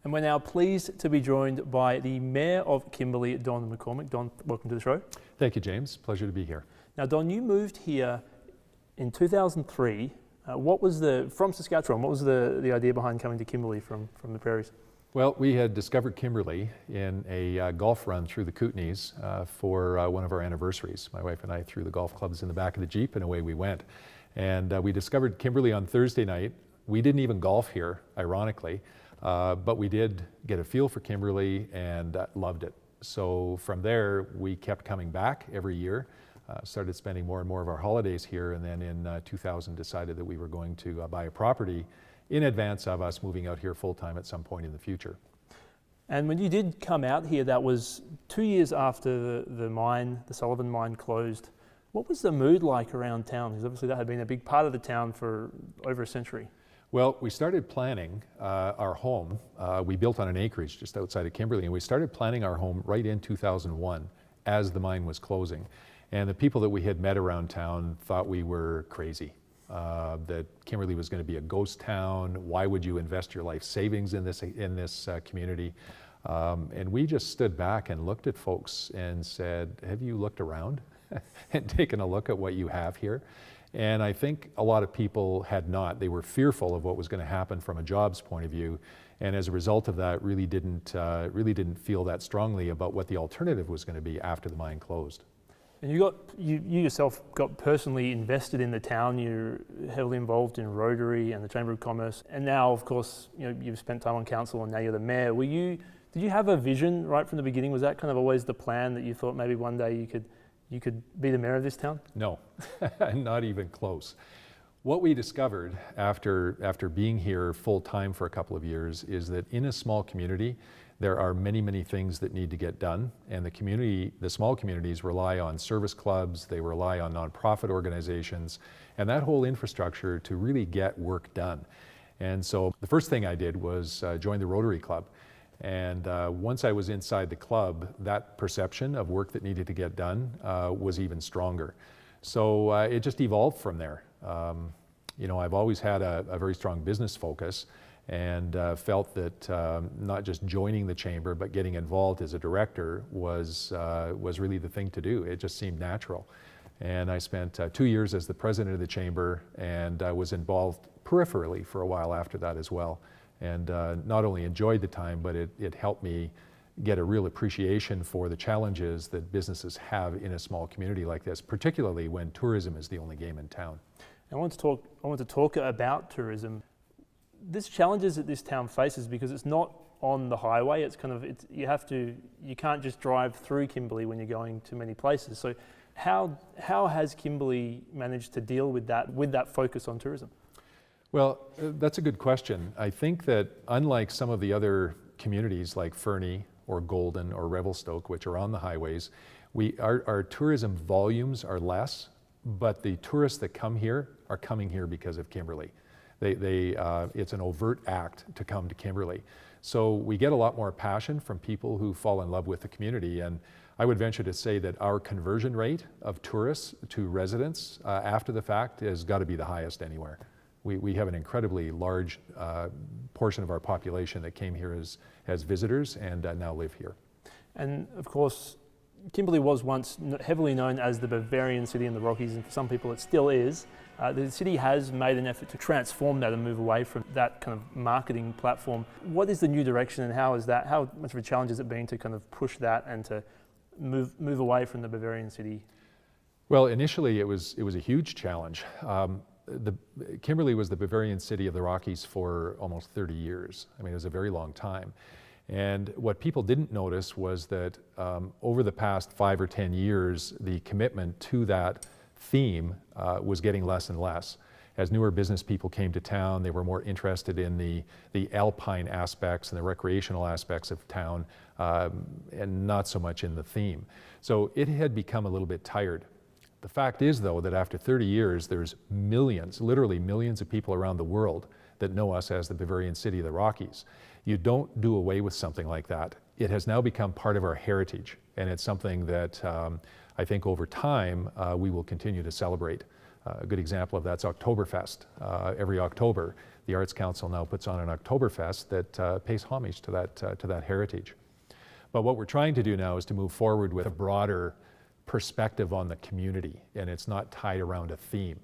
And we're now pleased to be joined by the Mayor of Kimberley, Don McCormick. Don, welcome to the show. Thank you, James. Pleasure to be here. Now, Don, you moved here in 2003. From Saskatchewan, what was the idea behind coming to Kimberley from the prairies? Well, we had discovered Kimberley in a golf run through the Kootenays for one of our anniversaries. My wife and I threw the golf clubs in the back of the Jeep and away we went. And we discovered Kimberley on Thursday night. We didn't even golf here, ironically, but we did get a feel for Kimberley and loved it. So from there, we kept coming back every year, started spending more and more of our holidays here, and then in 2000 decided that we were going to buy a property in advance of us moving out here full-time at some point in the future. And when you did come out here, that was 2 years after the Sullivan mine closed. What was the mood like around town? Because obviously that had been a big part of the town for over a century. Well, we started planning our home. We built on an acreage just outside of Kimberley, and we started planning our home right in 2001 as the mine was closing. And the people that we had met around town thought we were crazy. That Kimberley was going to be a ghost town. Why would you invest your life savings in this community? And we just stood back and looked at folks and said, have you looked around and taken a look at what you have here? And I think a lot of people had not. They were fearful of what was going to happen from a jobs point of view, and as a result of that, really didn't feel that strongly about what the alternative was going to be after the mine closed. And you yourself got personally invested in the town. You're heavily involved in Rotary and the Chamber of Commerce, and now, of course, you've spent time on council, and now you're the mayor. Did you have a vision right from the beginning? Was that kind of always the plan, that you thought maybe one day you could be the mayor of this town? No, not even close. What we discovered after being here full time for a couple of years is that in a small community, there are many, many things that need to get done, and the small communities rely on service clubs, they rely on nonprofit organizations, and that whole infrastructure to really get work done. And so the first thing I did was join the Rotary Club. And once I was inside the club, that perception of work that needed to get done was even stronger. So it just evolved from there. I've always had a very strong business focus, and felt that not just joining the chamber, but getting involved as a director was really the thing to do. It just seemed natural. And I spent 2 years as the president of the chamber, and was involved peripherally for a while after that as well. And not only enjoyed the time, but it helped me get a real appreciation for the challenges that businesses have in a small community like this, particularly when tourism is the only game in town. I want to talk about tourism. There's challenges that this town faces because it's not on the highway. You can't just drive through Kimberley when you're going to many places. So how has Kimberley managed to deal with that focus on tourism? Well, that's a good question. I think that unlike some of the other communities like Fernie or Golden or Revelstoke, which are on the highways, our tourism volumes are less, but the tourists that come here are coming here because of Kimberley. It's an overt act to come to Kimberley. So we get a lot more passion from people who fall in love with the community, and I would venture to say that our conversion rate of tourists to residents after the fact has got to be the highest anywhere. We have an incredibly large portion of our population that came here as visitors and now live here. And of course, Kimberley was once heavily known as the Bavarian city in the Rockies, and for some people it still is. The city has made an effort to transform that and move away from that kind of marketing platform. What is the new direction, and how much of a challenge has it been to kind of push that and to move away from the Bavarian city? Well, initially it was a huge challenge. Kimberley was the Bavarian city of the Rockies for almost 30 years. I mean, it was a very long time. And what people didn't notice was that over the past 5 or 10 years, the commitment to that theme was getting less and less. As newer business people came to town, they were more interested in the alpine aspects and the recreational aspects of town, and not so much in the theme. So it had become a little bit tired. The fact is, though, that after 30 years, there's millions, literally millions of people around the world that know us as the Bavarian city of the Rockies. You don't do away with something like that. It has now become part of our heritage, and it's something that I think over time we will continue to celebrate. A good example of that's Oktoberfest. Every October, the Arts Council now puts on an Oktoberfest that pays homage to that heritage. But what we're trying to do now is to move forward with a broader perspective on the community, and it's not tied around a theme.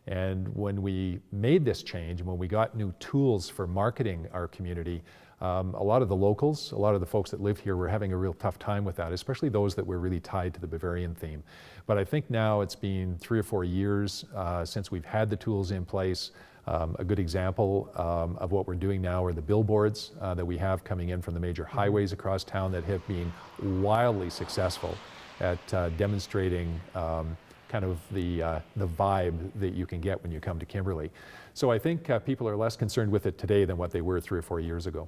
And when we made this change, when we got new tools for marketing our community, a lot of the locals, a lot of the folks that live here were having a real tough time with that, especially those that were really tied to the Bavarian theme. But I think now it's been 3 or 4 years since we've had the tools in place. A good example of what we're doing now are the billboards that we have coming in from the major highways across town that have been wildly successful at demonstrating kind of the vibe that you can get when you come to Kimberley. So I think people are less concerned with it today than what they were 3 or 4 years ago.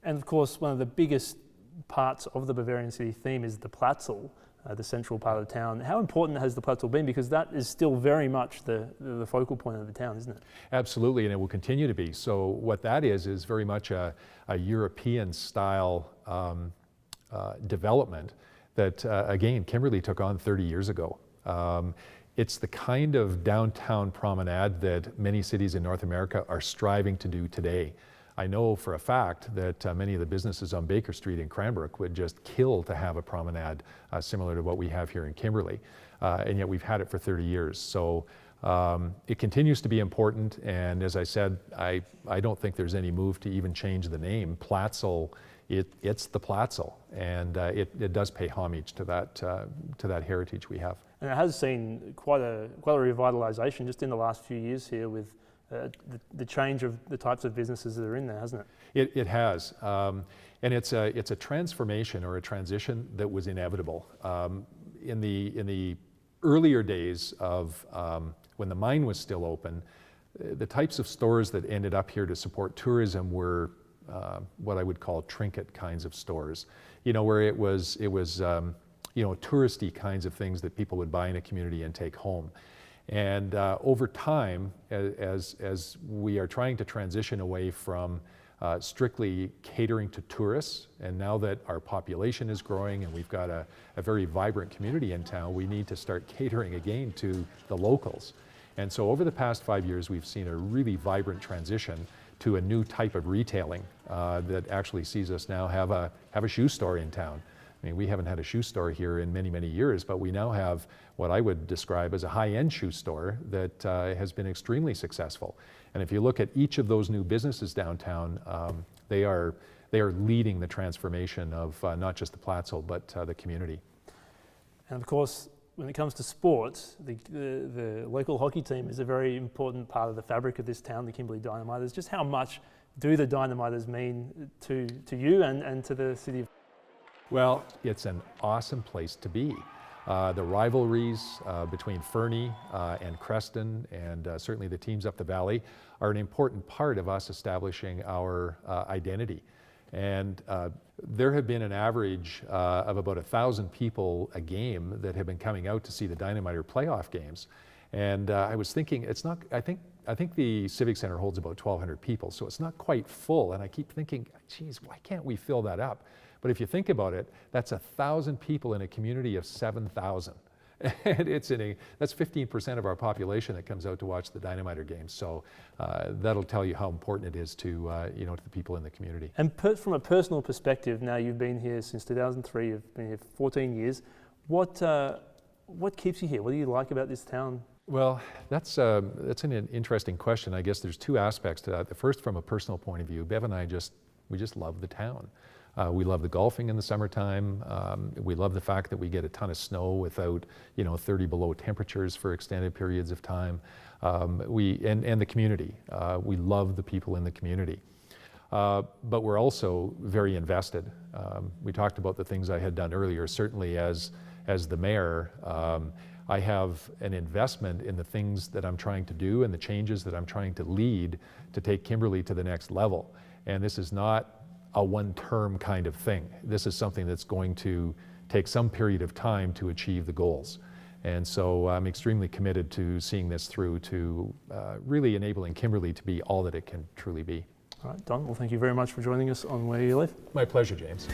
And of course, one of the biggest parts of the Bavarian City theme is the Platzel, the central part of the town. How important has the Platzel been? Because that is still very much the focal point of the town, isn't it? Absolutely, and it will continue to be. So what that is very much a European style development that, again, Kimberley took on 30 years ago. It's the kind of downtown promenade that many cities in North America are striving to do today. I know for a fact that many of the businesses on Baker Street in Cranbrook would just kill to have a promenade similar to what we have here in Kimberley, and yet we've had it for 30 years. So it continues to be important, and as I said, I don't think there's any move to even change the name. Platzel, it's the Platzel, and it does pay homage to that heritage we have. And it has seen quite a revitalisation just in the last few years here with the change of the types of businesses that are in there, hasn't it? It has, and it's a transformation or a transition that was inevitable. In the earlier days of when the mine was still open, the types of stores that ended up here to support tourism were what I would call trinket kinds of stores, where it was touristy kinds of things that people would buy in a community and take home. And over time, as we are trying to transition away from strictly catering to tourists, and now that our population is growing and we've got a very vibrant community in town, we need to start catering again to the locals. And so over the past 5 years, we've seen a really vibrant transition to a new type of retailing that actually sees us now have a shoe store in town. I mean, we haven't had a shoe store here in many, many years, but we now have what I would describe as a high-end shoe store that has been extremely successful. And if you look at each of those new businesses downtown, they are leading the transformation of not just the Platzel, but the community. And of course, when it comes to sports, the local hockey team is a very important part of the fabric of this town, the Kimberley Dynamiters. Just how much do the Dynamiters mean to you and to the city of? Well, it's an awesome place to be. The rivalries between Fernie and Creston, and certainly the teams up the valley, are an important part of us establishing our identity. And there have been an average of about 1,000 people a game that have been coming out to see the Dynamiter playoff games. And I was thinking, I think the Civic Center holds about 1,200 people, so it's not quite full. And I keep thinking, geez, why can't we fill that up? But if you think about it, that's 1,000 people in a community of 7,000. And that's 15% of our population that comes out to watch the Dynamiter games. So that'll tell you how important it is to to the people in the community. And from a personal perspective, now you've been here since 2003. You've been here for 14 years. What keeps you here? What do you like about this town? Well, that's an interesting question. I guess there's two aspects to that. The first, from a personal point of view, Bev and I we just love the town. We love the golfing in the summertime. We love the fact that we get a ton of snow without 30 below temperatures for extended periods of time. And the community. We love the people in the community. But we're also very invested. We talked about the things I had done earlier. Certainly as the mayor, I have an investment in the things that I'm trying to do and the changes that I'm trying to lead to take Kimberley to the next level. And this is not a one-term kind of thing. This is something that's going to take some period of time to achieve the goals. And so I'm extremely committed to seeing this through to really enabling Kimberley to be all that it can truly be. All right, Don, well, thank you very much for joining us on Where You Live. My pleasure, James.